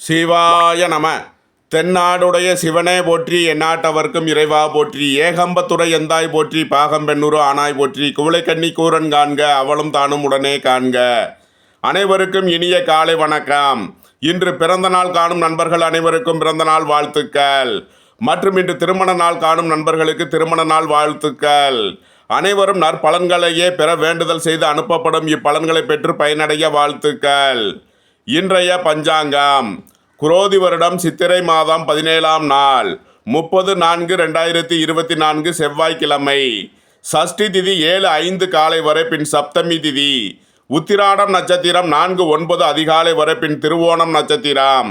சிவாய நம. தென்னாடுடைய சிவனே போற்றி, எந்நாட்டவர்க்கும் இறைவா போற்றி, ஏகம்பத்துறை எந்தாய் போற்றி, பாகம்பெண்ணுரு ஆனாய் போற்றி, குவளைக்கண்ணி கூரன் காண்க, அவளும் தானும் உடனே காண்க. அனைவருக்கும் இனிய காலை வணக்கம். இன்று பிறந்த நாள் காணும் நண்பர்கள் அனைவருக்கும் பிறந்த நாள் வாழ்த்துக்கள். மற்றும் இன்று திருமண நாள் காணும் நண்பர்களுக்கு திருமண நாள் வாழ்த்துக்கள். அனைவரும் நற்பலன்களையே பெற வேண்டுதல் செய்து அனுப்பப்படும் இப்பலன்களை பெற்று பயனடைய வாழ்த்துக்கள். இன்றைய பஞ்சாங்கம் குரோதி வருடம் சித்திரை மாதம் 17ஆம் நாள் 30/4/2024 செவ்வாய்க்கிழமை. சஷ்டி திதி 7:05 காலை வரை, பின் சப்தமி திதி. உத்திராடம் நட்சத்திரம் 4:09 அதிகாலை வரை, பின் திருவோணம் நட்சத்திரம்.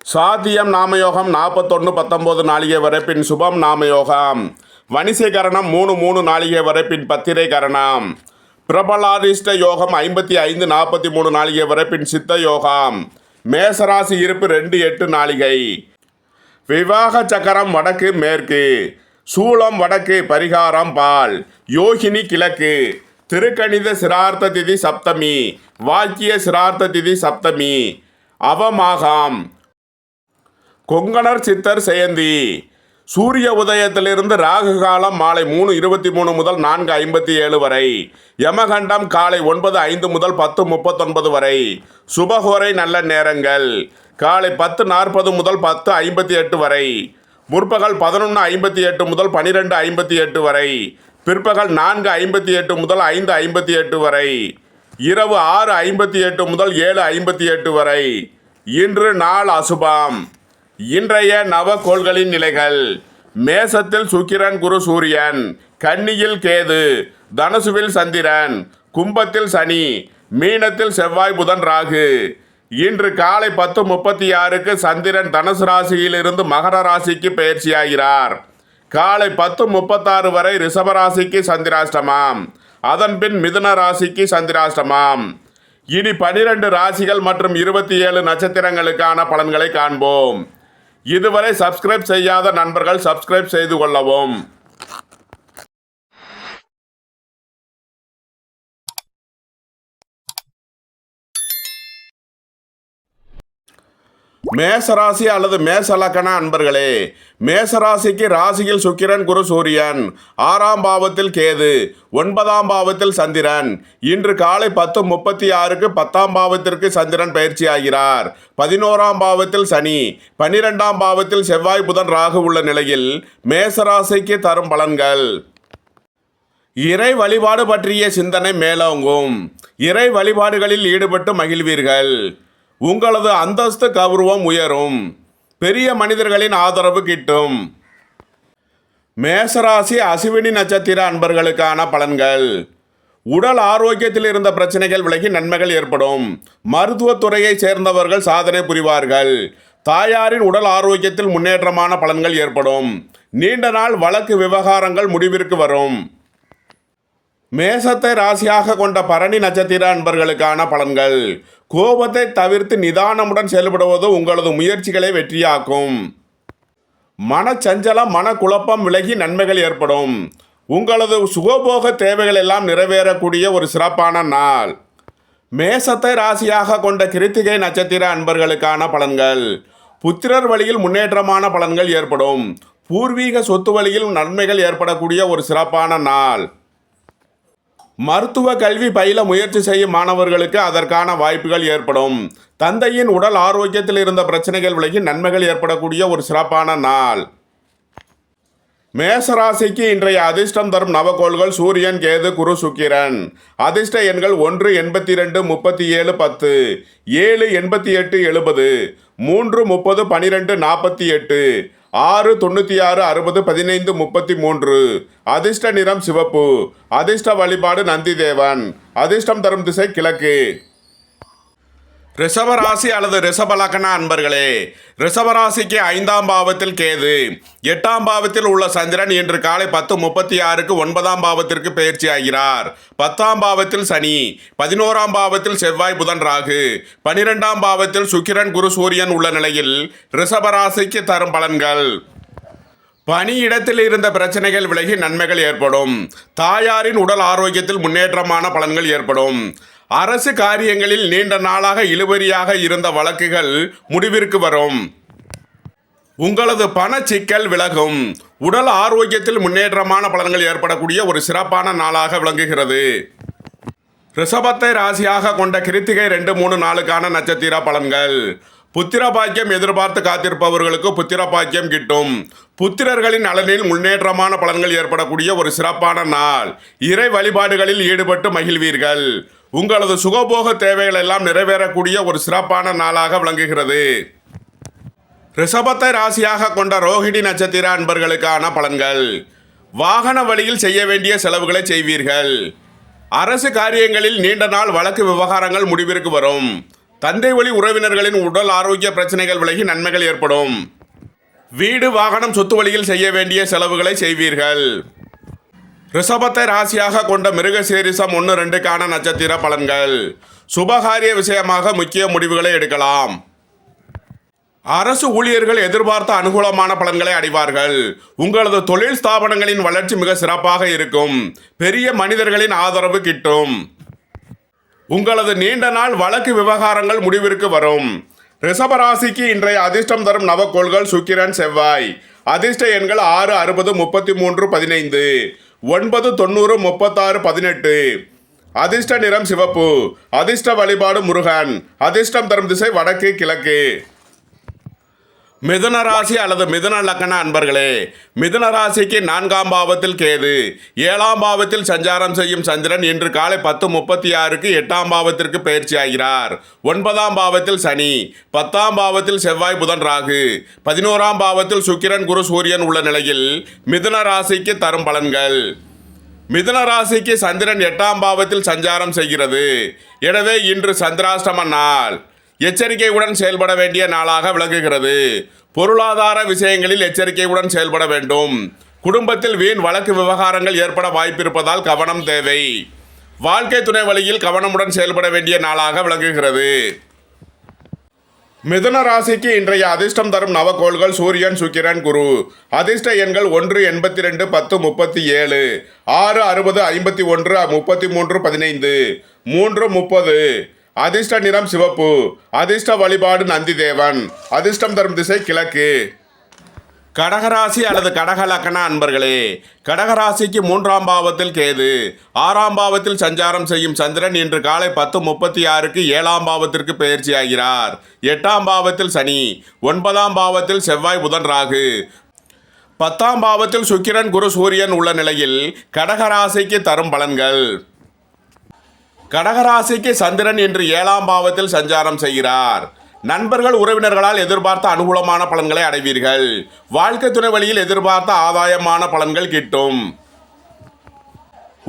சாத்தியம் நாமயோகம் 41:19 நாளிகை வரை, பின் சுபம் நாமயோகம். வணிசை கரணம் 3:03 நாளிகை வரை, பின் பத்திரை கரணம். பிரபலாதிஷ்ட யோகம் 55:43 நாளிகை வரை, பின் சித்த யோகம். மேசராசி இருப்பு 2:08 நாளிகை. விவாக சக்கரம் வடக்கு மேற்கு. சூளம் வடக்கு. பரிகாரம் பால். யோகினி கிழக்கு. திருக்கணித சிரார்த்த திதி சப்தமி. வாக்கிய சிரார்த்த திதி சப்தமி. அவமாகம். கொங்கணர் சித்தர் செயந்தி. சூரிய உதயத்திலிருந்து ராகு காலம் மாலை 3:23 முதல் 4:57 வரை. யமகண்டம் காலை 9:05 முதல் 10:39 வரை. சுபகோரை நல்ல நேரங்கள் காலை 10:40 முதல் 10:58 வரை. முற்பகல் 11:58 முதல் 12:58 வரை. பிற்பகல் 4:58 முதல் 5:58 வரை. இரவு 6:58 முதல் 7:58 வரை. இன்று நாள் அசுபம். இன்றைய நவகோள்களின் நிலைகள்: மேசத்தில் சுக்கிரன் குரு சூரியன், கன்னியில் கேது, தனுசுவில் சந்திரன், கும்பத்தில் சனி, மீனத்தில் செவ்வாய் புதன் ராகு. இன்று காலை 10:36க்கு சந்திரன் தனுசு ராசியிலிருந்து மகர ராசிக்கு பயிற்சியாகிறார். காலை 10:36 வரை ரிஷபராசிக்கு சந்திராஷ்டமம், அதன் பின் மிதுன ராசிக்கு சந்திராஷ்டமம். இனி 12 ராசிகள் மற்றும் 27 நட்சத்திரங்களுக்கான பலன்களை காண்போம். இதுவரை சப்ஸ்கிரைப் செய்யாத நண்பர்கள் சப்ஸ்கிரைப் செய்து கொள்ளவும். மேசராசி அல்லது மேசலக்கண அன்பர்களே, மேசராசிக்கு ராசியில் சுக்கிரன் குரு சூரியன், 6ஆம் பாவத்தில் கேது, 9ஆம் பாவத்தில் சந்திரன். இன்று காலை 10:36க்கு 10ஆம் பாவத்திற்கு சந்திரன் பயிற்சியாகிறார். 11ஆம் பாவத்தில் சனி, 12ஆம் பாவத்தில் செவ்வாய் புதன் ராகு உள்ள நிலையில் மேசராசிக்கு தரும் பலன்கள்: இறை வழிபாடு பற்றிய சிந்தனை மேலோங்கும். இறை வழிபாடுகளில் ஈடுபட்டு மகிழ்வீர்கள். உங்களது அந்தஸ்து கௌரவம் உயரும். பெரிய மனிதர்களின் ஆதரவு கிட்டும். மேசராசி அசுவினி நட்சத்திர அன்பர்களுக்கான பலன்கள்: உடல் ஆரோக்கியத்தில் இருந்த பிரச்சனைகள் விலகி நன்மைகள் ஏற்படும். மருத்துவத்துறையை சேர்ந்தவர்கள் சாதனை புரிவார்கள். தாயாரின் உடல் ஆரோக்கியத்தில் முன்னேற்றமான பலன்கள் ஏற்படும். நீண்ட நாள் வழக்கு விவகாரங்கள் முடிவிற்கு வரும். மேசத்தை ராசியாக கொண்ட பரணி நட்சத்திர அன்பர்களுக்கான பலன்கள்: கோபத்தை தவிர்த்து நிதானமுடன் செயல்படுவது உங்களது முயற்சிகளை வெற்றியாக்கும். மனச்சஞ்சலம் மனக்குழப்பம் விலகி நன்மைகள் ஏற்படும். உங்களது சுகபோக தேவைகள் எல்லாம் நிறைவேறக்கூடிய ஒரு சிறப்பான நாள். மேசத்தை ராசியாக கொண்ட கிருத்திகை நட்சத்திர அன்பர்களுக்கான பலன்கள்: புத்திரர் வழியில் முன்னேற்றமான பலன்கள் ஏற்படும். பூர்வீக சொத்து வழியில் நன்மைகள் ஏற்படக்கூடிய ஒரு சிறப்பான நாள். மருத்துவ கல்வி பயில முயற்சி செய்யும் மாணவர்களுக்கு அதற்கான வாய்ப்புகள் ஏற்படும். தந்தையின் உடல் ஆரோக்கியத்தில் இருந்த பிரச்சனைகள் விலகி நன்மைகள் ஏற்படக்கூடிய ஒரு சிறப்பான நாள். மேசராசிக்கு இன்றைய அதிர்ஷ்டம் தரும் நவகோள்கள் சூரியன், கேது, குரு, சுக்கிரன். அதிர்ஷ்ட எண்கள் 1, 82, 37, 10, 7, 88, 70, 3, 30, 12, 48, 6, 96, 60, 15, 33. அதிர்ஷ்ட நிறம் சிவப்பு. அதிர்ஷ்ட வழிபாடு நந்தி தேவன். அதிர்ஷ்டம் தரும் திசை கிழக்கு. ரிஷபராசி அல்லது ரிஷபலக்கண அன்பர்களே, ரிஷபராசிக்கு 5ஆம் பாவத்தில் கேது, 8ஆம் பாவத்தில் உள்ள சந்திரன் இன்று காலை 10:36க்கு 9ஆம் பாவத்திற்கு பயிற்சியாகிறார். 10ஆம் பாவத்தில் சனி, 11ஆம் பாவத்தில் செவ்வாய் புதன் ராகு, 12ஆம் பாவத்தில் சுக்கிரன் குரு சூரியன் உள்ள நிலையில் ரிஷபராசிக்கு தரும் பலன்கள்: பணியிடத்தில் இருந்த பிரச்சனைகள் விலகி நன்மைகள் ஏற்படும். தாயாரின் உடல் ஆரோக்கியத்தில் முன்னேற்றமான பலன்கள் ஏற்படும். அரசு காரியங்களில் நீண்ட நாளாக இழுபறியாக இருந்த வழக்குகள் முடிவிற்கு வரும். உங்களது பண சிக்கல் விலகும். உடல் ஆரோக்கியத்தில் முன்னேற்றமான பலன்கள் ஏற்படக்கூடிய ஒரு சிறப்பான நாளாக விளங்குகிறது. ரிஷபத்தை ராசியாக கொண்ட கிருத்திகை 2, 3 நாளுக்கான நட்சத்திர பலன்கள். புத்திர பாக்கியம் எதிர்பார்த்து காத்திருப்பவர்களுக்கு புத்திர பாக்கியம் கிட்டும். புத்திரர்களின் நலனில் முன்னேற்றமான பலன்கள் ஏற்படக்கூடிய ஒரு சிறப்பான நாள். இறை வழிபாடுகளில் ஈடுபட்டு மகிழ்வீர்கள். உங்களது சுகபோக தேவைகள் எல்லாம் நிறைவேறக்கூடிய ஒரு சிறப்பான நாளாக விளங்குகிறது. ரிஷபத்தை ராசியாக கொண்ட ரோஹிணி நட்சத்திர அன்பர்களுக்கான பலன்கள். வாகன வழியில் செய்ய வேண்டிய செலவுகளை செய்வீர்கள். அரசு காரியங்களில் நீண்ட நாள் வழக்கு விவகாரங்கள் முடிவிற்கு வரும். தந்தை வழி உறவினர்களின் உடல் ஆரோக்கிய பிரச்சனைகள் விலகி நன்மைகள் ஏற்படும். வீடு வாகனம் சொத்து வழியில் செய்ய வேண்டிய செலவுகளை செய்வீர்கள். ரிஷபத்தை ராசியாக கொண்ட மிருகசீரிஷம் 1, 2க்கான நட்சத்திர பலன்கள். சுபகாரிய விஷயமாக முக்கிய முடிவுகளை எடுக்கலாம். அரசு ஊழியர்கள் எதிர்பார்த்த அனுகூலமான பலன்களை அடைவார்கள். உங்களது தொழில் ஸ்தாபனங்களின் வளர்ச்சி மிக சிறப்பாக இருக்கும். பெரிய மனிதர்களின் ஆதரவு கிட்டும். உங்களது நீண்ட நாள் வழக்கு விவகாரங்கள் முடிவிற்கு வரும். ரிஷபராசிக்கு இன்றைய அதிர்ஷ்டம் தரும் நவக்கோள்கள் சுக்கிரன், செவ்வாய். அதிர்ஷ்ட எண்கள் 6, 60, 33, 15, 9, 90, 36, 18. அதிர்ஷ்ட நிறம் சிவப்பு. அதிர்ஷ்ட வழிபாடு முருகன். அதிர்ஷ்டம் தரும் திசை வடக்கு, கிழக்கு. மிதுன ராசி அல்லது மிதுன லக்ன அன்பர்களே, மிதுன ராசிக்கு 4ஆம் பாவத்தில் கேது, 7ஆம் பாவத்தில் சஞ்சாரம் செய்யும் சந்திரன் இன்று காலை 10:36க்கு 8ஆம் பாவத்திற்கு பயிற்சி ஆகிறார். 9ஆம் பாவத்தில் சனி, 10ஆம் பாவத்தில் செவ்வாய், புதன், ராகு, 11ஆம் பாவத்தில் சுக்கிரன், குரு, சூரியன் உள்ள நிலையில் மிதுன ராசிக்கு தரும் பலன்கள். மிதுன ராசிக்கு சந்திரன் 8ஆம் பாவத்தில் சஞ்சாரம் செய்கிறது. எனவே இன்று சந்திராஷ்டம நாள். எச்சரிக்கையுடன் செயல்பட வேண்டிய நாளாக விளங்குகிறது. பொருளாதார விஷயங்களில் எச்சரிக்கையுடன் செயல்பட வேண்டும். குடும்பத்தில் வீண் வழக்கு விவகாரங்கள் ஏற்பட வாய்ப்பிருப்பதால் கவனம் தேவை. வாழ்க்கை துணை வழியில் கவனமுடன் செயல்பட வேண்டிய நாளாக விளங்குகிறது. மிதுன ராசிக்கு இன்றைய அதிர்ஷ்டம் தரும் நவக்கோள்கள் சூரியன், சுக்கிரன், குரு. அதிர்ஷ்ட எண்கள் 1, 82, 10, 37, 6, 60, 51, 33, 15, 3, 30. அதிர்ஷ்ட நிறம் சிவப்பு. அதிர்ஷ்ட வழிபாடு நந்தி தேவன். அதிர்ஷ்டம் தரும் திசை கிழக்கு. கடகராசி அல்லது கடக லக்ன அன்பர்களே, கடகராசிக்கு 3ஆம் பாவத்தில் கேது, 6ஆம் பாவத்தில் சஞ்சாரம் செய்யும் சந்திரன் இன்று காலை 10:36க்கு 7ஆம் பாவத்திற்கு பயிற்சி ஆகிறார். 8ஆம் பாவத்தில் சனி, 9ஆம் பாவத்தில் செவ்வாய், புதன், ராகு, 10ஆம் பாவத்தில் சுக்கிரன், குரு, சூரியன் உள்ள நிலையில் கடகராசிக்கு தரும் பலன்கள். கடகராசிக்கு சந்திரன் இன்று 7ஆம் பாவத்தில் சஞ்சாரம் செய்கிறார். நண்பர்கள் உறவினர்களால் எதிர்பார்த்த அனுகூலமான பலன்களை அடைவீர்கள். வாழ்க்கை துணை வழியில் எதிர்பார்த்த ஆதாயமான பலன்கள் கிட்டும்.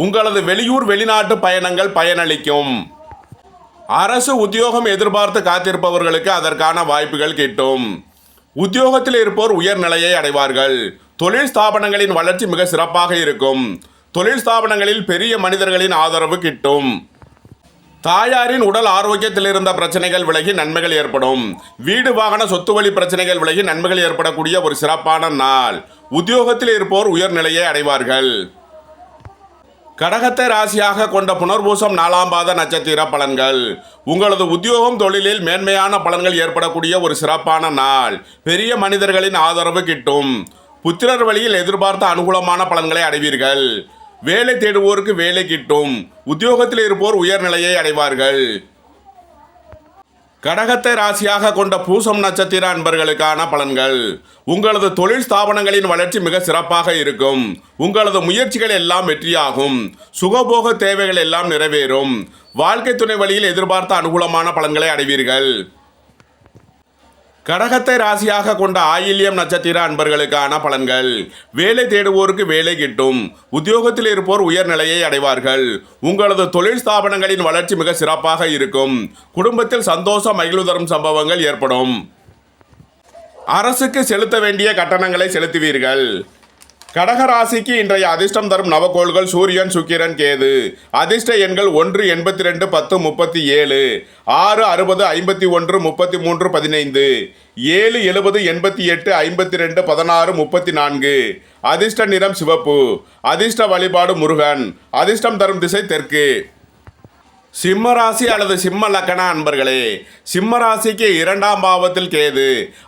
உங்களது வெளியூர் வெளிநாட்டு பயணங்கள் பயனளிக்கும். அரசு உத்தியோகம் எதிர்பார்த்து காத்திருப்பவர்களுக்கு அதற்கான வாய்ப்புகள் கிட்டும். உத்தியோகத்தில் இருப்போர் உயர்நிலையை அடைவார்கள். தொழில் ஸ்தாபனங்களின் வளர்ச்சி மிக சிறப்பாக இருக்கும். தொழில் ஸ்தாபனங்களில் பெரிய மனிதர்களின் ஆதரவு கிட்டும். தாயாரின் உடல் ஆரோக்கியத்தில் இருந்த பிரச்சனைகள் விலகி நன்மைகள் ஏற்படும். வீடு வாகன சொத்து வழி பிரச்சனைகள் விலகி நன்மைகள் ஏற்படக்கூடிய ஒரு சிறப்பான நாள். உத்தியோகத்தில் இருப்போர் உயர்நிலையை அடைவார்கள். கடகத்தை ராசியாக கொண்ட புனர்பூசம் 4ஆம் பாத நட்சத்திர பலன்கள். உங்களது உத்தியோகம் தொழிலில் மேன்மையான பலன்கள் ஏற்படக்கூடிய ஒரு சிறப்பான நாள். பெரிய மனிதர்களின் ஆதரவு கிட்டும். புத்திரர் வழியில் எதிர்பார்த்த அனுகூலமான பலன்களை அடைவீர்கள். வேலை தேடுவோருக்கு வேலை கிட்டும். உத்தியோகத்தில் இருப்போர் உயர்நிலையை அடைவார்கள். கடகத்தை ராசியாக கொண்ட பூசம் நட்சத்திர அன்பர்களுக்கான பலன்கள். உங்களது தொழில் ஸ்தாபனங்களின் வளர்ச்சி மிக சிறப்பாக இருக்கும். உங்களது முயற்சிகள் எல்லாம் வெற்றியாகும். சுகபோக தேவைகள் எல்லாம் நிறைவேறும். வாழ்க்கை துணை வழியில் எதிர்பார்த்த அனுகூலமான பலன்களை அடைவீர்கள். கடகத்தை ராசியாக கொண்ட ஆயில்யம் நட்சத்திர அன்பர்களுக்கான பலன்கள். வேலை தேடுவோருக்கு வேலை கிட்டும். உத்தியோகத்தில் இருப்போர் உயர்நிலையை அடைவார்கள். உங்களது தொழில் ஸ்தாபனங்களின் வளர்ச்சி மிக சிறப்பாக இருக்கும். குடும்பத்தில் சந்தோஷ மகிழ்வு தரும் சம்பவங்கள் ஏற்படும். அரசுக்கு செலுத்த வேண்டிய கட்டணங்களை செலுத்துவீர்கள். கடகராசிக்கு இன்றைய அதிர்ஷ்டம் தரும் நவக்கோள்கள் சூரியன், சுக்கிரன், கேது. அதிர்ஷ்ட எண்கள் 1, 82, 10, 37, 6, 60, 51, 33, 15, 7, 70, 88, 52, 16, 34. அதிர்ஷ்ட நிறம் சிவப்பு. அதிர்ஷ்ட வழிபாடு முருகன். அதிர்ஷ்டம் தரும் திசை தெற்கு. சிம்ம ராசி அல்லது சிம்ம லக்கண அன்பர்களே, சிம்ம ராசிக்கு 2ஆம் பாவத்தில் கேது,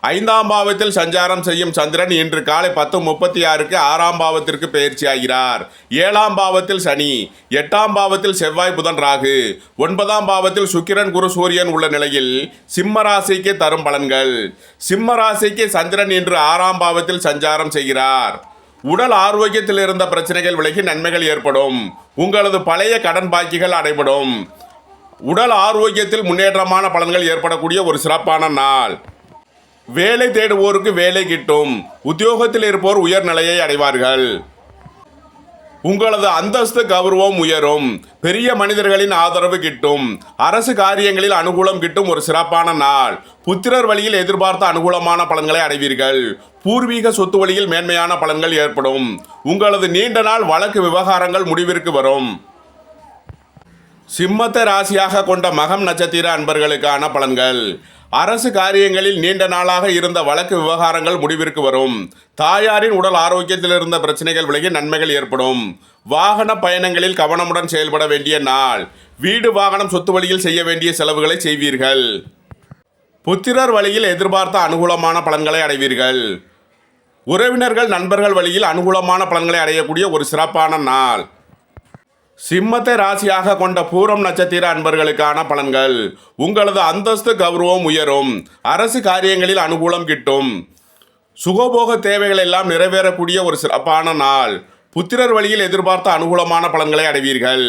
5ஆம் பாவத்தில் சஞ்சாரம் செய்யும் சந்திரன் இன்று காலை 10:36க்கு 6ஆம் பாவத்திற்கு பயிற்சியாகிறார். 7ஆம் பாவத்தில் சனி, 8ஆம் பாவத்தில் செவ்வாய் புதன் ராகு, 9ஆம் பாவத்தில் சுக்கிரன் குரு சூரியன் உள்ள நிலையில் சிம்ம ராசிக்கு தரும் பலன்கள். சிம்ம ராசிக்கு சந்திரன் இன்று 6ஆம் பாவத்தில் சஞ்சாரம் செய்கிறார். உடல் ஆரோக்கியத்தில் இருந்த பிரச்சனைகள் விலகி நன்மைகள் ஏற்படும். உங்களது பழைய கடன் பாக்கிகள் அடைபடும். உடல் ஆரோக்கியத்தில் முன்னேற்றமான பலன்கள் ஏற்படக்கூடிய ஒரு சிறப்பான நாள். வேலை தேடுவோருக்கு வேலை கிட்டும். உத்தியோகத்தில் இருப்போர் உயர்நிலையை அடைவார்கள். உங்களது அந்தஸ்து கௌரவம் உயரும். பெரிய மனிதர்களின் ஆதரவு கிட்டும். அரசு காரியங்களில் அனுகூலம் கிட்டும் ஒரு சிறப்பான நாள். புத்திரர் வழியில் எதிர்பார்த்த அனுகூலமான பலன்களை அடைவீர்கள். பூர்வீக சொத்து வழியில் மேன்மையான பலன்கள் ஏற்படும். உங்களது நீண்ட நாள் வழக்கு விவகாரங்கள் முடிவிற்கு வரும். சிம்மத்தை ராசியாக கொண்ட மகம் நட்சத்திர அன்பர்களுக்கான பலன்கள். அரசு காரியங்களில் நீண்ட நாளாக இருந்த வழக்கு விவகாரங்கள் முடிவிற்கு வரும். தாயாரின் உடல் ஆரோக்கியத்தில் இருந்த பிரச்சனைகள் விலகி நன்மைகள் ஏற்படும். வாகன பயணங்களில் கவனமுடன் செயல்பட வேண்டிய நாள். வீடு வாகனம் சொத்து வழியில் செய்ய வேண்டிய செலவுகளை செய்வீர்கள். புத்திரர் வழியில் எதிர்பார்த்த அனுகூலமான பலன்களை அடைவீர்கள். உறவினர்கள் நண்பர்கள் வழியில் அனுகூலமான பலன்களை அடையக்கூடிய ஒரு சிறப்பான நாள். சிம்மத்தை ராசியாக கொண்ட பூரம் நட்சத்திர அன்பர்களுக்கான பலன்கள். உங்களது அந்தஸ்து கௌரவம் உயரும். அரசு காரியங்களில் அனுகூலம் கிட்டும். சுகபோக தேவைகள் எல்லாம் நிறைவேறக்கூடிய ஒரு சிறப்பான நாள். புத்திரர் வழியில் எதிர்பார்த்த அனுகூலமான பலன்களை அடைவீர்கள்.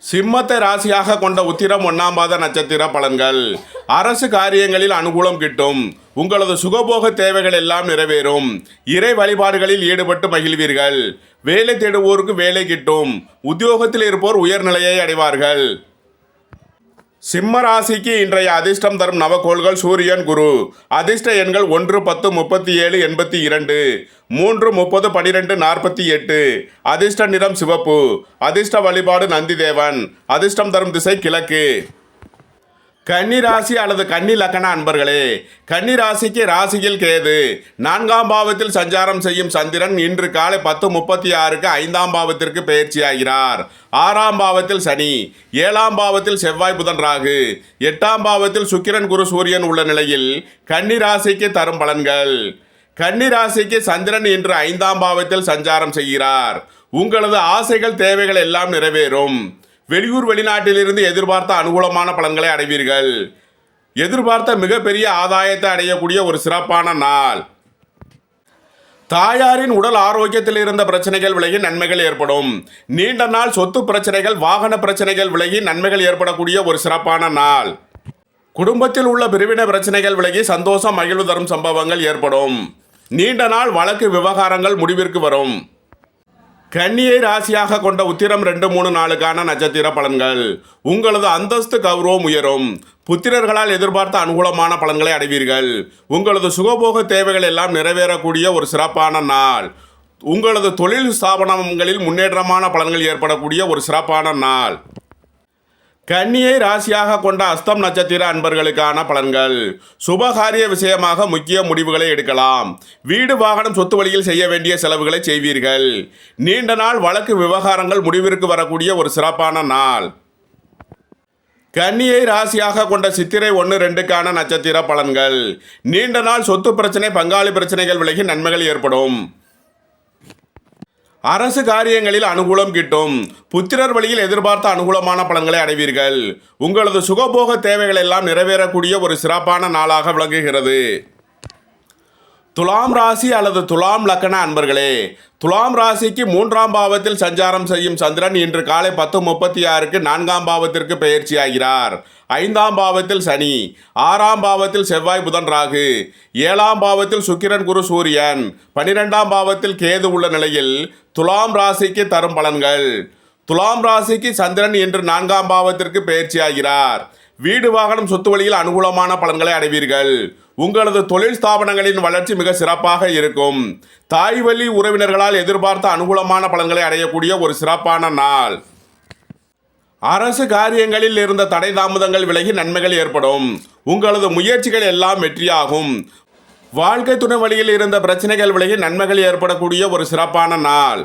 சிம்மத்தை ராசியாக கொண்ட உத்திரம் 1ஆம் பாத நட்சத்திர பலன்கள். அரசு காரியங்களில் அனுகூலம் கிட்டும். உங்களது சுகபோக தேவைகள் எல்லாம் நிறைவேறும். இறை வழிபாடுகளில் ஈடுபட்டு மகிழ்வீர்கள். வேலை தேடுவோருக்கு வேலை கிட்டும். உத்தியோகத்தில் இருப்போர் உயர்நிலையை அடைவார்கள். சிம்ம ராசிக்கு இன்றைய அதிர்ஷ்டம் தரும் நவகோள்கள் சூரியன் குரு. அதிர்ஷ்ட எண்கள் 1 10 37 82 3 30 12 48. அதிர்ஷ்ட நிறம் சிவப்பு. அதிர்ஷ்ட வழிபாடு நந்தி தேவன். அதிர்ஷ்டம் தரும் திசை கிழக்கு. கன்னி ராசி அல்லது கன்னி லக்கண அன்பர்களே, கன்னி ராசிக்கு ராசியில் கேது, 4ஆம் பாவத்தில் சஞ்சாரம் செய்யும் சந்திரன் இன்று காலை 10:36க்கு 5ஆம் பாவத்திற்கு பயிற்சியாகிறார். 6ஆம் பாவத்தில் சனி, 7ஆம் பாவத்தில் செவ்வாய் புதன் ராகு, 8ஆம் பாவத்தில் சுக்கிரன் குரு சூரியன் உள்ள நிலையில் கன்னி ராசிக்கு தரும் பலன்கள். கன்னி ராசிக்கு சந்திரன் இன்று 5ஆம் பாவத்தில் சஞ்சாரம் செய்கிறார். உங்களது ஆசைகள் தேவைகள் எல்லாம் நிறைவேறும். வெளியூர் வெளிநாட்டிலிருந்து எதிர்பார்த்த அனுகூலமான பலன்களை அடைவீர்கள். எதிர்பார்த்த மிகப்பெரிய ஆதாயத்தை அடையக்கூடிய ஒரு சிறப்பான நாள். தாயாரின் உடல் ஆரோக்கியத்தில் இருந்த பிரச்சனைகள் விலகி நன்மைகள் ஏற்படும். நீண்ட நாள் சொத்து பிரச்சனைகள் வாகன பிரச்சனைகள் விலகி நன்மைகள் ஏற்படக்கூடிய ஒரு சிறப்பான நாள். குடும்பத்தில் உள்ள பிரிவினை பிரச்சனைகள் விலகி சந்தோஷம் மகிழ்வு தரும் சம்பவங்கள் ஏற்படும். நீண்ட நாள் வழக்கு விவகாரங்கள் முடிவிற்கு வரும். கன்னியை ராசியாக கொண்ட உத்திரம் 2 3 4க்கான நட்சத்திர பலன்கள். உங்களது அந்தஸ்து கௌரவம் உயரும். புத்திரர்களால் எதிர்பார்த்த அனுகூலமான பலன்களை அடைவீர்கள். உங்களது சுகபோக தேவைகள் எல்லாம் நிறைவேறக்கூடிய ஒரு சிறப்பான நாள். உங்களது தொழில் ஸ்தாபனங்களில் முன்னேற்றமான பலன்கள் ஏற்படக்கூடிய ஒரு சிறப்பான நாள். கன்னியை ராசியாக கொண்ட அஸ்தம் நட்சத்திர அன்பர்களுக்கான பலன்கள். சுபகாரிய விஷயமாக முக்கிய முடிவுகளை எடுக்கலாம். வீடு வாகனம் சொத்து வழியில் செய்ய வேண்டிய செலவுகளை செய்வீர்கள். நீண்ட நாள் வழக்கு விவகாரங்கள் முடிவிற்கு வரக்கூடிய ஒரு சிறப்பான நாள். கன்னியை ராசியாக கொண்ட சித்திரை 1 2க்கான நட்சத்திர பலன்கள். நீண்ட நாள் சொத்து பிரச்சனை பங்காளி பிரச்சனைகள் விலகி நன்மைகள் ஏற்படும். அரசு காரியங்களில் அனுகூலம் கிட்டும். புத்திரர் வழியில் எதிர்பார்த்த அனுகூலமான பலன்களை அடைவீர்கள். உங்களது சுகபோக தேவைகள் எல்லாம் நிறைவேறக்கூடிய ஒரு சிறப்பான நாளாக விளங்குகிறது. துலாம் ராசி அல்லது துலாம் லக்கண அன்பர்களே, துலாம் ராசிக்கு 3ஆம் பாவத்தில் சஞ்சாரம் செய்யும் சந்திரன் இன்று காலை 10:36க்கு 4ஆம் பாவத்திற்கு பயிற்சியாகிறார். 5ஆம் பாவத்தில் சனி, 6ஆம் பாவத்தில் செவ்வாய் புதன் ராகு, 7ஆம் பாவத்தில் சுக்கிரன் குரு சூரியன், 12ஆம் பாவத்தில் கேது உள்ள நிலையில் துலாம் ராசிக்கு தரும் பலன்கள். துலாம் ராசிக்கு சந்திரன் இன்று 4ஆம் பாவத்திற்கு பயிற்சியாகிறார். வீடு வாகனம் சொத்து வழியில் அனுகூலமான பலன்களை அடைவீர்கள். உங்களது தொழில் ஸ்தாபனங்களின் வளர்ச்சி மிக சிறப்பாக இருக்கும். தாய் வழி உறவினர்களால் எதிர்பார்த்த அனுகூலமான பலன்களை அடையக்கூடிய ஒரு சிறப்பான நாள். அரசு காரியங்களில் இருந்த தடை தாமதங்கள் விலகி நன்மைகள் ஏற்படும். உங்களது முயற்சிகள் எல்லாம் வெற்றியாகும். வாழ்க்கை துணை வழியில் இருந்த பிரச்சனைகள் விலகி நன்மைகள் ஏற்படக்கூடிய ஒரு சிறப்பான நாள்.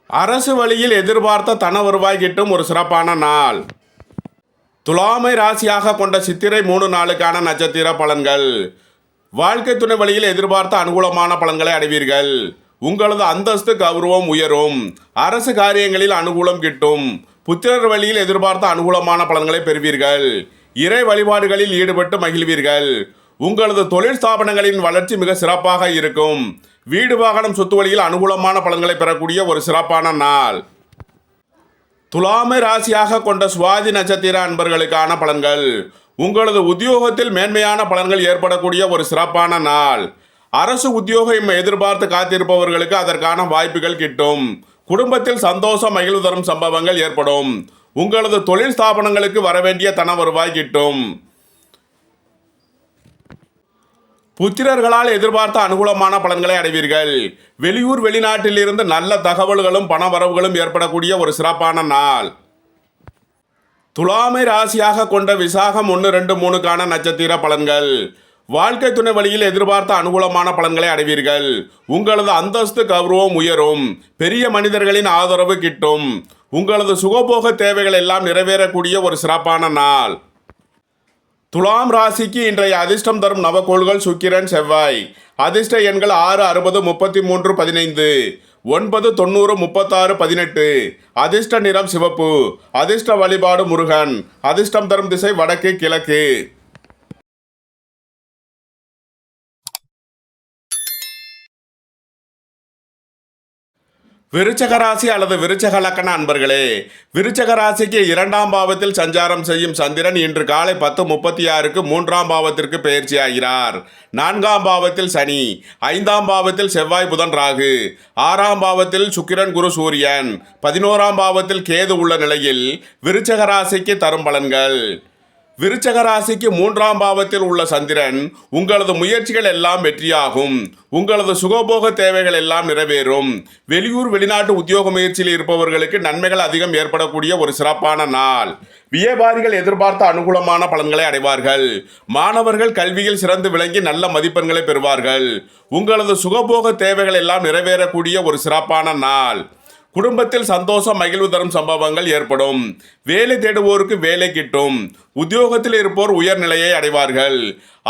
அரசு வழியில் எதிர்பார்த்த தன வருவாய் கிட்டும் ஒரு சிறப்பான நாள். துலாமை ராசியாக கொண்ட சித்திரை 3 நாளுக்கான நட்சத்திர பலன்கள். வாழ்க்கை துணை வழியில் எதிர்பார்த்த அனுகூலமான பலன்களை அடைவீர்கள். உங்களது அந்தஸ்து கௌரவம் உயரும். அரசு காரியங்களில் அனுகூலம் கிட்டும். புத்திரர் வழியில் எதிர்பார்த்த அனுகூலமான பலன்களை பெறுவீர்கள். இறை வழிபாடுகளில் ஈடுபட்டு மகிழ்வீர்கள். உங்களது தொழில் ஸ்தாபனங்களின் வளர்ச்சி மிக சிறப்பாக இருக்கும். வீடு வாகனம் சொத்து வழியில் அனுகூலமான பலன்களை பெறக்கூடிய ஒரு சிறப்பான நாள். துலாமை ராசியாக கொண்ட சுவாதி நட்சத்திர அன்பர்களுக்கான பலன்கள். உங்களது உத்தியோகத்தில் மேன்மையான பலன்கள் ஏற்படக்கூடிய ஒரு சிறப்பான நாள். அரசு உத்தியோகம் எதிர்பார்த்து காத்திருப்பவர்களுக்கு அதற்கான வாய்ப்புகள் கிட்டும். குடும்பத்தில் சந்தோஷம் மகிழ்வு தரும் சம்பவங்கள் ஏற்படும். உங்களது தொழில் ஸ்தாபனங்களுக்கு வரவேண்டிய தன வருவாய் கிட்டும். புத்திரர்களால் எதிர்பார்த்த அனுகூலமான பலன்களை அடைவீர்கள். வெளியூர் வெளிநாட்டில் இருந்து நல்ல தகவல்களும் பண வரவுகளும் ஏற்படக்கூடிய ஒரு சிறப்பான நாள். துலாமை ராசியாக கொண்ட விசாகம் 1, 2, 3க்கான நட்சத்திர பலன்கள். வாழ்க்கை துணை வழியில் எதிர்பார்த்த அனுகூலமான பலன்களை அடைவீர்கள். உங்களது அந்தஸ்து கௌரவம் உயரும். பெரிய மனிதர்களின் ஆதரவு கிட்டும். உங்களது சுகபோக தேவைகள் எல்லாம் நிறைவேறக்கூடிய ஒரு சிறப்பான நாள். துலாம் ராசிக்கு இன்றைய அதிர்ஷ்டம் தரும் நவக்கோள்கள் சுக்கிரன் செவ்வாய். அதிர்ஷ்ட எண்கள் 6, 60, 33, 15, 9, 90, 36, 18. அதிர்ஷ்ட நிறம் சிவப்பு. அதிர்ஷ்ட வழிபாடு முருகன். அதிர்ஷ்டம் தரும் திசை வடக்கு கிழக்கு. விருச்சக ராசி அல்லது விருச்சக லக்கண அன்பர்களே, விருச்சக ராசிக்கு 2ஆம் பாவத்தில் சஞ்சாரம் செய்யும் சந்திரன் இன்று காலை 10:36க்கு 3ஆம் பாவத்திற்கு பெயர்ச்சி ஆகிறார். 4ஆம் பாவத்தில் சனி, 5ஆம் பாவத்தில் செவ்வாய் புதன் ராகு, 6ஆம் பாவத்தில் சுக்கிரன் குரு சூரியன், 11ஆம் பாவத்தில் கேது உள்ள நிலையில் விருச்சக ராசிக்கு தரும் பலன்கள். விருச்சக ராசிக்கு 3ஆம் பாவத்தில் உள்ள சந்திரன் உங்களது முயற்சிகள் எல்லாம் வெற்றியாகும். உங்களது சுகபோக தேவைகள் எல்லாம் நிறைவேறும். வெளியூர் வெளிநாட்டு உத்தியோக முயற்சியில் இருப்பவர்களுக்கு நன்மைகள் அதிகம் ஏற்படக்கூடிய ஒரு சிறப்பான நாள். வியாபாரிகள் எதிர்பார்த்த அனுகூலமான பலன்களை அடைவார்கள். மாணவர்கள் கல்வியில் சிறந்து விளங்கி நல்ல மதிப்பெண்களை பெறுவார்கள். உங்களது சுகபோக தேவைகள் எல்லாம் நிறைவேறக்கூடிய ஒரு சிறப்பான நாள். குடும்பத்தில் சந்தோஷம் மகிழ்வு தரும் சம்பவங்கள் ஏற்படும். வேலை தேடுவோருக்கு வேலை கிட்டும். உத்தியோகத்தில் இருப்போர் உயர்நிலையை அடைவார்கள்.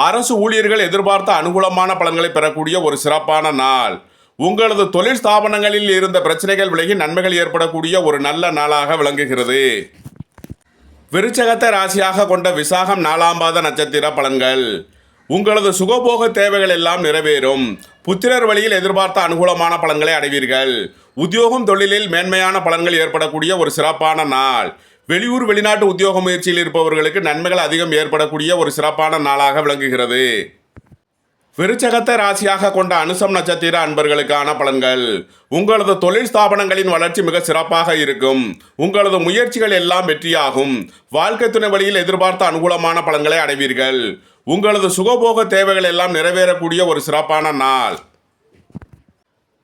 அரசு ஊழியர்கள் எதிர்பார்த்த அனுகூலமான பலன்களை பெறக்கூடிய ஒரு சிறப்பான நாள். உங்களது தொழில் ஸ்தாபனங்களில் இருந்த பிரச்சனைகள் விலகி நன்மைகள் ஏற்படக்கூடிய ஒரு நல்ல நாளாக விளங்குகிறது. விருச்சகத்தை ராசியாக கொண்ட விசாகம் 4ஆம் பாத நட்சத்திர பலன்கள். உங்களது சுகபோக தேவைகள் எல்லாம் நிறைவேறும். புத்திரர் வழியில் எதிர்பார்த்த அனுகூலமான பலன்களை அடைவீர்கள். உத்தியோகம் தொழிலில் மேன்மையான பலன்கள் ஏற்படக்கூடிய ஒரு சிறப்பான நாள். வெளியூர் வெளிநாட்டு உத்தியோக முயற்சியில் இருப்பவர்களுக்கு நன்மைகள் அதிகம் ஏற்படக்கூடிய ஒரு சிறப்பான நாளாக விளங்குகிறது. விருச்சகத்தை ராசியாக கொண்ட அனுசம் நட்சத்திர அன்பர்களுக்கான பலன்கள். உங்களது தொழில் ஸ்தாபனங்களின் வளர்ச்சி மிக சிறப்பாக இருக்கும். உங்களது முயற்சிகள் எல்லாம் வெற்றியாகும். வாழ்க்கை துணை வழியில் எதிர்பார்த்த அனுகூலமான பலன்களை அடைவீர்கள். உங்களது சுகபோக தேவைகள் எல்லாம் நிறைவேறக்கூடிய ஒரு சிறப்பான நாள்.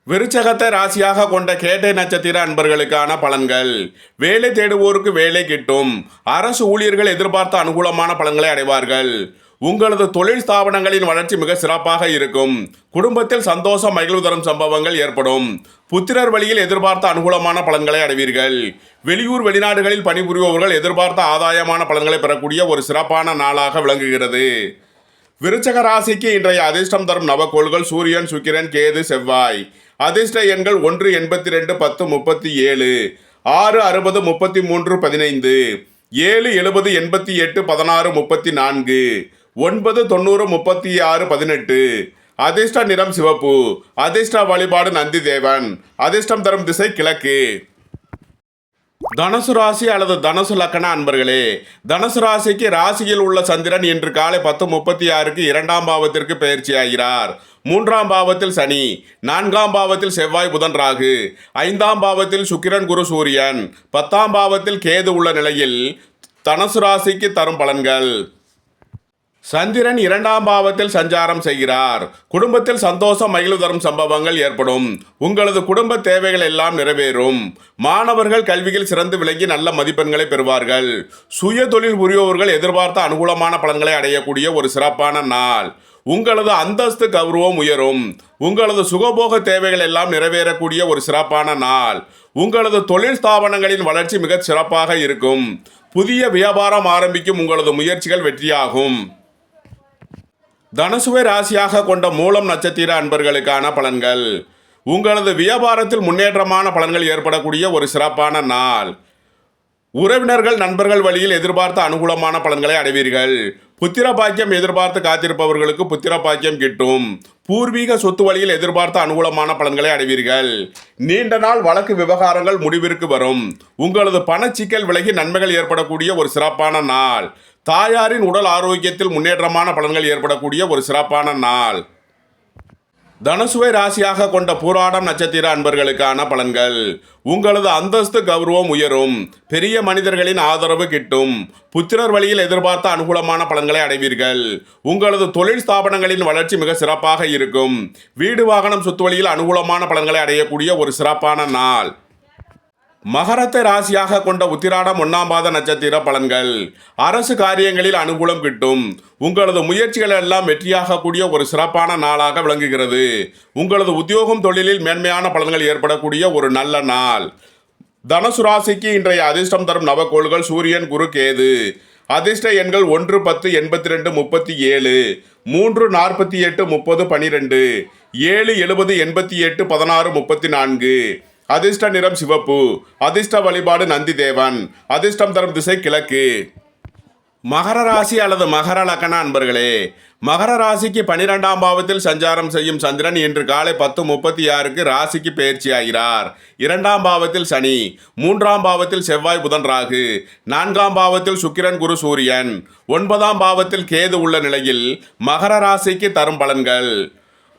விருச்சகத்தை ராசியாக கொண்ட கேட்டை நட்சத்திர அன்பர்களுக்கான பலன்கள். வேலை தேடுவோருக்கு வேலை கிட்டும். அரசு ஊழியர்கள் எதிர்பார்த்த அனுகூலமான பலன்களை அடைவார்கள். உங்களது தொழில் ஸ்தாபனங்களின் வளர்ச்சி மிக சிறப்பாக இருக்கும். குடும்பத்தில் சந்தோஷம் மகிழ்வு தரும் சம்பவங்கள் ஏற்படும். புத்திரர் வழியில் எதிர்பார்த்த அனுகூலமான பலன்களை அடைவீர்கள். வெளியூர் வெளிநாடுகளில் பணிபுரிபவர்கள் எதிர்பார்த்த ஆதாயமான பலன்களை பெறக்கூடிய ஒரு சிறப்பான நாளாக விளங்குகிறது. விருச்சக ராசிக்கு இன்றைய அதிர்ஷ்டம் தரும் நவக்கோள்கள் சூரியன், சுக்கிரன், கேது, செவ்வாய். அதிர்ஷ்ட எண்கள் 1, 82, 10, 37, 6, 60, 33, 15, 7, 70, 88, 16, 34, 9, 90, 36, 18. அதிர்ஷ்ட நிறம் சிவப்பு. அதிர்ஷ்ட வழிபாடு நந்தி தேவன். அதிர்ஷ்டம் தரும் திசை கிழக்கு. தனுசு ராசி அல்லது தனுசு லக்கண அன்பர்களே, தனுசு ராசிக்கு ராசியில் உள்ள சந்திரன் இன்று காலை 10:36க்கு 2ஆம் பாவத்திற்கு பெயர்ச்சி ஆகிறார். 3ஆம் பாவத்தில் சனி, 4ஆம் பாவத்தில் செவ்வாய் புதன் ராகு, 5ஆம் பாவத்தில் சுக்கிரன் குரு சூரியன், 10ஆம் பாவத்தில் கேது உள்ள நிலையில் தனுசு ராசிக்கு தரும் பலன்கள். சந்திரன் 2ஆம் பாவத்தில் சஞ்சாரம் செய்கிறார். குடும்பத்தில் சந்தோஷம் மகிழ்வு தரும் சம்பவங்கள் ஏற்படும். உங்களது குடும்ப தேவைகள் எல்லாம் நிறைவேறும். மாணவர்கள் கல்வியில் சிறந்து விளங்கி நல்ல மதிப்பெண்களை பெறுவார்கள். சுய தொழில் புரிபவர்கள் எதிர்பார்த்த அனுகூலமான பலன்களை அடையக்கூடிய ஒரு சிறப்பான நாள். உங்களது அந்தஸ்து கௌரவம் உயரும். உங்களது சுகபோக தேவைகள் எல்லாம் நிறைவேறக்கூடிய ஒரு சிறப்பான நாள். உங்களது தொழில் ஸ்தாபனங்களின் வளர்ச்சி மிகச் சிறப்பாக இருக்கும். புதிய வியாபாரம் ஆரம்பிக்கும் உங்களது முயற்சிகள் வெற்றியாகும். தனுசுவை ராசியாக கொண்ட மூலம் நட்சத்திர அன்பர்களுக்கான பலன்கள். உங்களது வியாபாரத்தில் முன்னேற்றமான பலன்கள் ஏற்படக்கூடிய ஒரு சிறப்பான நாள். உறவினர்கள் நண்பர்கள் வழியில் எதிர்பார்த்த அனுகூலமான பலன்களை அடைவீர்கள். புத்திர பாக்கியம் எதிர்பார்த்து காத்திருப்பவர்களுக்கு புத்திர பாக்கியம் கிட்டும். பூர்வீக சொத்து வழியில் எதிர்பார்த்த அனுகூலமான பலன்களை அடைவீர்கள். நீண்ட நாள் வழக்கு விவகாரங்கள் முடிவிற்கு வரும். உங்களது பணச்சிக்கல் விலகி நன்மைகள் ஏற்படக்கூடிய ஒரு சிறப்பான நாள். தாயாரின் உடல் ஆரோக்கியத்தில் முன்னேற்றமான பலன்கள் ஏற்படக்கூடிய ஒரு சிறப்பான நாள். தனுசுவை ராசியாக கொண்ட பூராடம் நட்சத்திர அன்பர்களுக்கான பலன்கள். உங்களது அந்தஸ்து கௌரவம் உயரும். பெரிய மனிதர்களின் ஆதரவு கிட்டும். புத்திரர் வழியில் எதிர்பார்த்த அனுகூலமான பலன்களை அடைவீர்கள். உங்களது தொழில் ஸ்தாபனங்களின் வளர்ச்சி மிக சிறப்பாக இருக்கும். வீடு வாகனம் சொத்து வழியில் அனுகூலமான பலன்களை அடையக்கூடிய ஒரு சிறப்பான நாள். மகரத்தை ராசியாக கொண்ட உத்திராடம் 1ஆம் பாத நட்சத்திர பலன்கள். அரசு காரியங்களில் அனுகூலம் கிட்டும். உங்களது முயற்சிகள் எல்லாம் வெற்றியாகக்கூடிய ஒரு சிறப்பான நாளாக விளங்குகிறது. உங்களது உத்தியோகம் தொழிலில் மேன்மையான பலன்கள் ஏற்படக்கூடிய ஒரு நல்ல நாள். தனுசு ராசிக்கு இன்றைய அதிர்ஷ்டம் தரும் நவக்கோள்கள் சூரியன், குரு, கேது. அதிர்ஷ்ட எண்கள் 1, 10, 82, 37, 3, 48, 30, 12, 7, 70, 88, 16, 34. அதிர்ஷ்ட நிறம் சிவப்பு. அதிர்ஷ்ட வழிபாடு நந்தி தேவன். அதிர்ஷ்டம் தரும் திசை கிழக்கு. மகர ராசி அல்லது மகர லக்ன அன்பர்களே, மகர ராசிக்கு 12ஆம் பாவத்தில் சஞ்சாரம் செய்யும் சந்திரன் இன்று காலை 10:36க்கு ராசிக்கு பயிற்சி ஆகிறார். 2ஆம் பாவத்தில் சனி, 3ஆம் பாவத்தில் செவ்வாய், புதன், ராகு, 4ஆம் பாவத்தில் சுக்கிரன், குரு, சூரியன், 9ஆம் பாவத்தில் கேது உள்ள நிலையில் மகர ராசிக்கு தரும் பலன்கள்.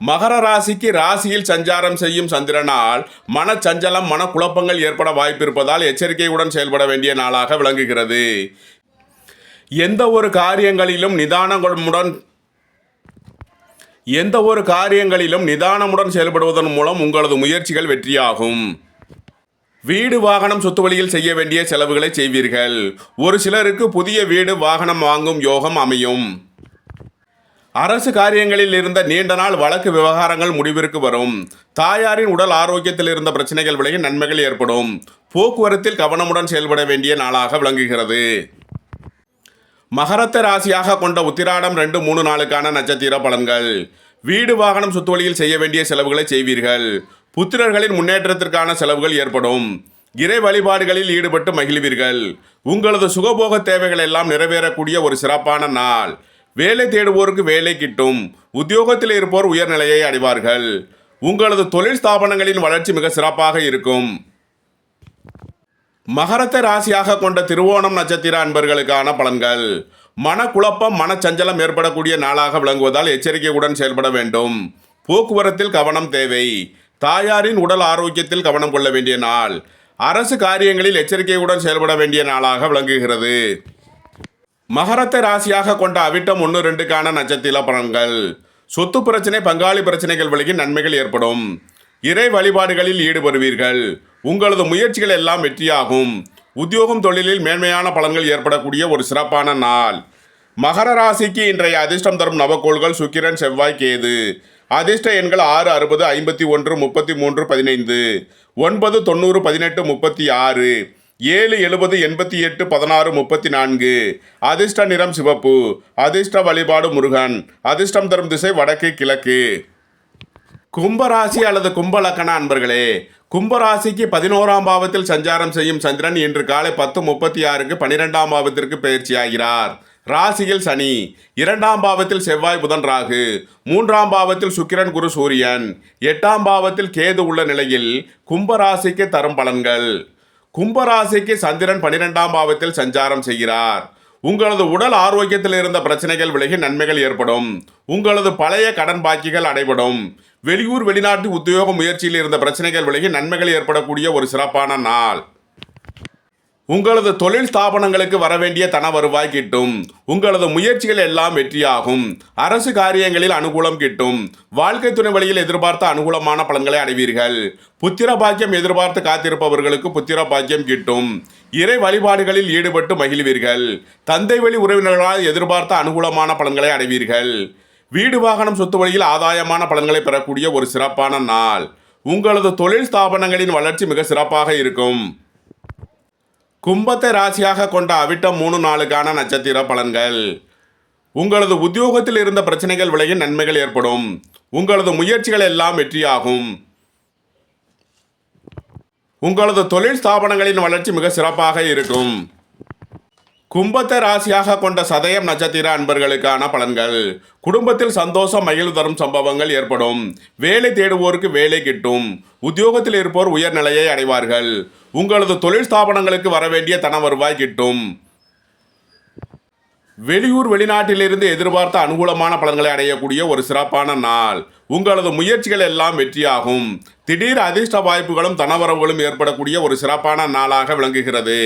மகர ராசிக்கு ராசியில் சஞ்சாரம் செய்யும் சந்திரனால் மனச்சஞ்சலம், மனக்குழப்பங்கள் ஏற்பட வாய்ப்பிருப்பதால் எச்சரிக்கையுடன் செயல்பட வேண்டிய நாளாக விளங்குகிறது. எந்த ஒரு காரியங்களிலும் நிதானமுடன் செயல்படுவதன் மூலம் உங்களது முயற்சிகள் வெற்றியாகும். வீடு வாகனம் சொத்து வழியில் செய்ய வேண்டிய செலவுகளை செய்வீர்கள். ஒரு சிலருக்கு புதிய வீடு வாகனம் வாங்கும் யோகம் அமையும். அரசு காரியங்களில் இருந்த நீண்ட நாள் வழக்கு விவகாரங்கள் முடிவிற்கு வரும். தாயாரின் உடல் ஆரோக்கியத்தில் இருந்த பிரச்சனைகள் விலகி நன்மைகள் ஏற்படும். போக்குவரத்தில் கவனமுடன் செயல்பட வேண்டிய நாளாக விளங்குகிறது. மகரத்தை ராசியாக கொண்ட உத்திராடம் 2, 3 நாளுக்கான நட்சத்திர பலன்கள். வீடு வாகனம் சொத்து வழியில் செய்ய வேண்டிய செலவுகளை செய்வீர்கள். புத்திரர்களின் முன்னேற்றத்திற்கான செலவுகள் ஏற்படும். இறை வழிபாடுகளில் ஈடுபட்டு மகிழ்வீர்கள். உங்களது சுகபோக தேவைகள் எல்லாம் நிறைவேறக்கூடிய ஒரு சிறப்பான நாள். வேலை தேடுவோருக்கு வேலை கிட்டும். உத்தியோகத்தில் இருப்போர் உயர்நிலையை அடைவார்கள். உங்களது தொழில் ஸ்தாபனங்களின் வளர்ச்சி மிக சிறப்பாக இருக்கும். மகரத்தை ராசியாக கொண்ட திருவோணம் நட்சத்திர அன்பர்களுக்கான பலன்கள். மனக்குழப்பம், மனச்சஞ்சலம் ஏற்படக்கூடிய நாளாக விளங்குவதால் எச்சரிக்கையுடன் செயல்பட வேண்டும். போக்குவரத்தில் கவனம் தேவை. தாயாரின் உடல் ஆரோக்கியத்தில் கவனம் கொள்ள வேண்டிய நாள். அரசு காரியங்களில் எச்சரிக்கையுடன் செயல்பட வேண்டிய நாளாக விளங்குகிறது. மகரத்தை ராசியாக கொண்ட அவிட்டம் 1, 2க்கான நட்சத்திர பலன்கள். சொத்து பிரச்சனை, பங்காளி பிரச்சனைகள் விலகி நன்மைகள் ஏற்படும். இறை வழிபாடுகளில் ஈடுபடுவீர்கள். உங்களது முயற்சிகள் எல்லாம் வெற்றியாகும். உத்தியோகம் தொழிலில் மேன்மையான பலன்கள் ஏற்படக்கூடிய ஒரு சிறப்பான நாள். மகர ராசிக்கு இன்றைய அதிர்ஷ்டம் தரும் நவக்கோள்கள் சுக்கிரன், செவ்வாய், கேது. அதிர்ஷ்ட எண்கள் 6, 60, 51, 33, 15, 9, 90, 18, 36, 7, 70, 88, 16, 34. அதிர்ஷ்ட நிறம் சிவப்பு. அதிர்ஷ்ட வழிபாடு முருகன். அதிர்ஷ்டம் தரும் திசை வடக்கு, கிழக்கு. கும்பராசி அல்லது கும்பலக்கண அன்பர்களே, கும்பராசிக்கு 11ஆம் பாவத்தில் சஞ்சாரம் செய்யும் சந்திரன் இன்று காலை 10:36க்கு 12ஆம் பாவத்திற்கு பயிற்சியாகிறார். ராசியில் சனி, 2ஆம் பாவத்தில் செவ்வாய், புதன், ராகு, 3ஆம் பாவத்தில் சுக்கிரன், குரு, சூரியன், 8ஆம் பாவத்தில் கேது உள்ள நிலையில் கும்பராசிக்கு தரும் பலன்கள். கும்பராசிக்கு சந்திரன் 12ஆம் பாவத்தில் சஞ்சாரம் செய்கிறார். உங்களது உடல் ஆரோக்கியத்தில் இருந்த பிரச்சனைகள் விலகி நன்மைகள் ஏற்படும். உங்களது பழைய கடன் பாக்கிகள் அடைபடும். வெளியூர் வெளிநாட்டு உத்தியோக முயற்சியில் இருந்த பிரச்சனைகள் விலகி நன்மைகள் ஏற்படக்கூடிய ஒரு சிறப்பான நாள். உங்களது தொழில் ஸ்தாபனங்களுக்கு வரவேண்டிய தன வருவாய் கிட்டும். உங்களது முயற்சிகள் எல்லாம் வெற்றியாகும். அரசு காரியங்களில் அனுகூலம் கிட்டும். வாழ்க்கை துணை வழியில் எதிர்பார்த்த அனுகூலமான பலன்களை அடைவீர்கள். புத்திர பாக்கியம் எதிர்பார்த்து காத்திருப்பவர்களுக்கு புத்திர பாக்கியம் கிட்டும். இறை வழிபாடுகளில் ஈடுபட்டு மகிழ்வீர்கள். தந்தை வழி உறவினர்களால் எதிர்பார்த்த அனுகூலமான பலன்களை அடைவீர்கள். வீடு வாகனம் சொத்து வழியில் ஆதாயமான பலன்களை பெறக்கூடிய ஒரு சிறப்பான நாள். உங்களது தொழில் ஸ்தாபனங்களின் வளர்ச்சி மிக சிறப்பாக இருக்கும். கும்பத்தை ராசியாக கொண்ட அவிட்டம் 3 நாளுக்கான நட்சத்திர பலன்கள். உங்களது உத்தியோகத்தில் இருந்த பிரச்சனைகள் விலகி நன்மைகள் ஏற்படும். உங்களது முயற்சிகள் எல்லாம் வெற்றியாகும். உங்களது தொழில் ஸ்தாபனங்களின் வளர்ச்சி மிக சிறப்பாக இருக்கும். கும்பத்தை ராசியாக கொண்ட சதயம் நட்சத்திர அன்பர்களுக்கான பலன்கள். குடும்பத்தில் சந்தோஷம் மகிழ்வு தரும் சம்பவங்கள் ஏற்படும். வேலை தேடுவோருக்கு வேலை கிட்டும். உத்தியோகத்தில் இருப்போர் உயர்நிலையை அடைவார்கள். உங்களது தொழில் ஸ்தாபனங்களுக்கு வரவேண்டிய தன வருவாய் கிட்டும். வெளியூர் வெளிநாட்டிலிருந்து எதிர்பார்த்த அனுகூலமான பலன்களை அடையக்கூடிய ஒரு சிறப்பான நாள். உங்களது முயற்சிகள் எல்லாம் வெற்றியாகும். திடீர் அதிர்ஷ்ட வாய்ப்புகளும் தனவரவுகளும் ஏற்படக்கூடிய ஒரு சிறப்பான நாளாக விளங்குகிறது.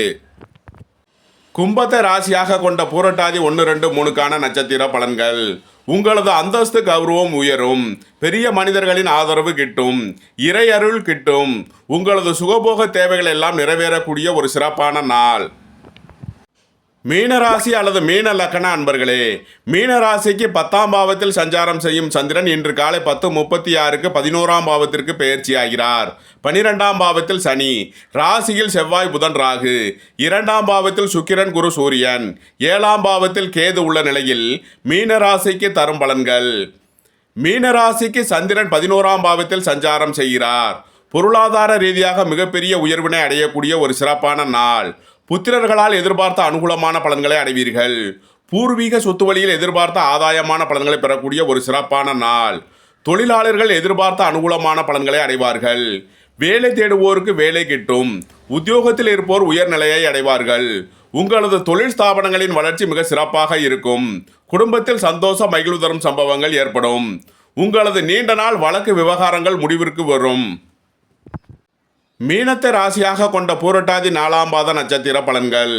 கும்பத்தை ராசியாக கொண்ட பூரட்டாதி 1, 2, 3க்கான நட்சத்திர பலன்கள். உங்களது அந்தஸ்து கௌரவம் உயரும். பெரிய மனிதர்களின் ஆதரவு கிட்டும். இறை அருள் கிட்டும். உங்களது சுகபோக தேவைகள் எல்லாம் நிறைவேறக்கூடிய ஒரு சிறப்பான நாள். மீனராசி அல்லது மீன லக்கண அன்பர்களே, மீனராசிக்கு 10ஆம் பாவத்தில் சஞ்சாரம் செய்யும் சந்திரன் இன்று காலை 10:36க்கு 11ஆம் பாவத்திற்கு பெயர்ச்சி ஆகிறார். 12ஆம் பாவத்தில் சனி, ராசியில் செவ்வாய் புதன் ராகு, 2ஆம் பாவத்தில் சுக்கிரன் குரு சூரியன், 7ஆம் பாவத்தில் கேது உள்ள நிலையில் மீனராசிக்கு தரும் பலன்கள். மீனராசிக்கு சந்திரன் 11ஆம் பாவத்தில் சஞ்சாரம் செய்கிறார். பொருளாதார ரீதியாக மிகப்பெரிய உயர்வினை அடையக்கூடிய ஒரு சிறப்பான நாள். புத்திரர்களால் எதிர்பார்த்த அனுகூலமான பலன்களை அடைவீர்கள். பூர்வீக சொத்து வழியில் எதிர்பார்த்த ஆதாயமான பலன்களை பெறக்கூடிய ஒரு சிறப்பான நாள். தொழிலாளர்கள் எதிர்பார்த்த அனுகூலமான பலன்களை அடைவார்கள். வேலை தேடுவோருக்கு வேலை கிட்டும். உத்தியோகத்தில் இருப்போர் உயர்நிலையை அடைவார்கள். உங்களது தொழில் ஸ்தாபனங்களின் வளர்ச்சி மிக சிறப்பாக இருக்கும். குடும்பத்தில் சந்தோஷம் மகிழ்வு தரும் சம்பவங்கள் ஏற்படும். உங்களது நீண்ட நாள் வழக்கு விவகாரங்கள் முடிவிற்கு வரும். மீனத்தை ராசியாக கொண்ட பூரட்டாதி 4ஆம் பாத நட்சத்திர பலன்கள்.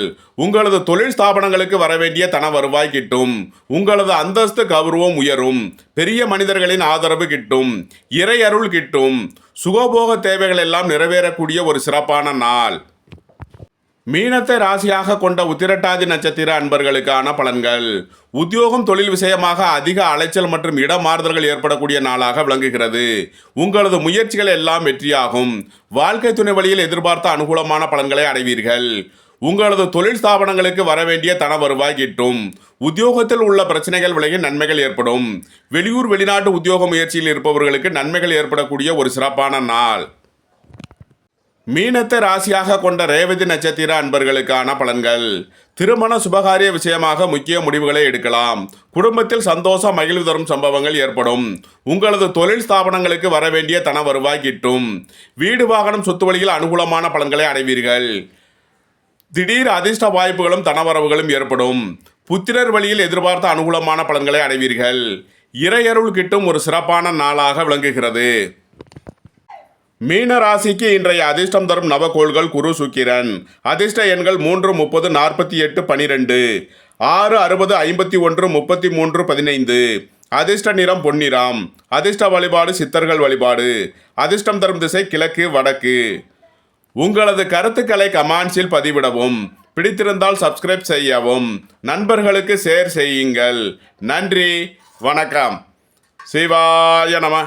உங்களது தொழில் ஸ்தாபனங்களுக்கு வரவேண்டிய தன வருவாய் கிட்டும். உங்களது அந்தஸ்து கௌரவம் உயரும். பெரிய மனிதர்களின் ஆதரவு கிட்டும். இறை அருள் கிட்டும். சுகபோக தேவைகள் எல்லாம் நிறைவேறக்கூடிய ஒரு சிறப்பான நாள். மீனத்தை ராசியாக கொண்ட உத்திரட்டாதி நட்சத்திர அன்பர்களுக்கான பலன்கள். உத்தியோகம் தொழில் விஷயமாக அதிக அலைச்சல் மற்றும் இடமாறுதல்கள் ஏற்படக்கூடிய நாளாக விளங்குகிறது. உங்களது முயற்சிகள் எல்லாம் வெற்றியாகும். வாழ்க்கை துணை வழியில் எதிர்பார்த்த அனுகூலமான பலன்களை அடைவீர்கள். உங்களது தொழில் ஸ்தாபனங்களுக்கு வரவேண்டிய தன வருவாய் கிட்டும். உத்தியோகத்தில் உள்ள பிரச்சனைகள் விலகி நன்மைகள் ஏற்படும். வெளியூர் வெளிநாட்டு உத்தியோக முயற்சியில் இருப்பவர்களுக்கு நன்மைகள் ஏற்படக்கூடிய ஒரு சிறப்பான நாள். மீனத்தை ராசியாக கொண்ட ரேவதி நட்சத்திர அன்பர்களுக்கான பலன்கள். திருமண சுபகாரிய விஷயமாக முக்கிய முடிவுகளை எடுக்கலாம். குடும்பத்தில் சந்தோஷம் மகிழ்வு தரும் சம்பவங்கள் ஏற்படும். உங்களது தொழில் ஸ்தாபனங்களுக்கு வரவேண்டிய தன வருவாய் கிட்டும். வீடு வாகனம் சொத்து வழியில் அனுகூலமான பலன்களை அடைவீர்கள். திடீர் அதிர்ஷ்ட வாய்ப்புகளும் தனவரவுகளும் ஏற்படும். புத்திரர் வழியில் எதிர்பார்த்த அனுகூலமான பலன்களை அடைவீர்கள். இறையருள் கிட்டும் ஒரு சிறப்பான நாளாக விளங்குகிறது. மீன ராசிக்கு இன்றைய அதிர்ஷ்டம் தரும் நவகோள்கள் குரு சுக்கிரன். அதிர்ஷ்ட எண்கள் 3, 30, 48, 12, 6, 60, 51, 33, 15. அதிர்ஷ்ட நிறம் பொன்னிறம். அதிர்ஷ்ட வழிபாடு சித்தர்கள் வழிபாடு. அதிர்ஷ்டம் தரும் திசை கிழக்கு வடக்கு. உங்களது கருத்துக்களை கமெண்ட்ஸில் பதிவிடவும். பிடித்திருந்தால் சப்ஸ்கிரைப் செய்யவும். நண்பர்களுக்கு ஷேர் செய்யுங்கள். நன்றி, வணக்கம். சிவாய நம.